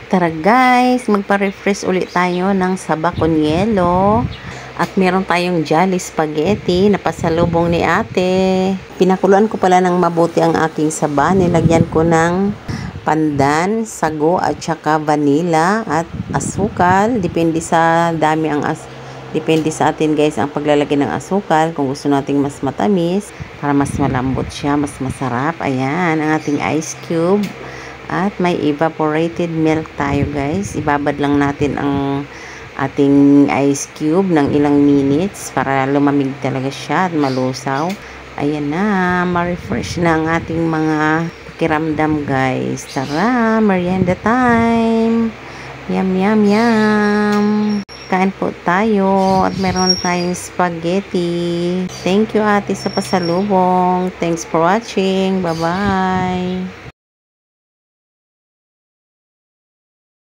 Tara guys, magpa-refresh ulit tayo ng saba con yelo. At meron tayong jolly spaghetti na pasalubong ni ate. Pinakuluan ko pala ng mabuti ang aking saba. Nilagyan ko ng pandan, sago at saka vanilla at asukal. Depende sa dami depende sa atin guys ang paglalagay ng asukal. Kung gusto nating mas matamis, para mas malambot siya, mas masarap. Ayan, ang ating ice cube. At may evaporated milk tayo guys. Ibabad lang natin ang ating ice cube ng ilang minutes para lumamig talaga siya at malusaw. Ayan na, ma-refresh na ang ating mga pakiramdam guys. Tara, merienda time! Yum, yum, yum! Kain po tayo at meron tayong spaghetti. Thank you ate sa pasalubong. Thanks for watching. Bye-bye!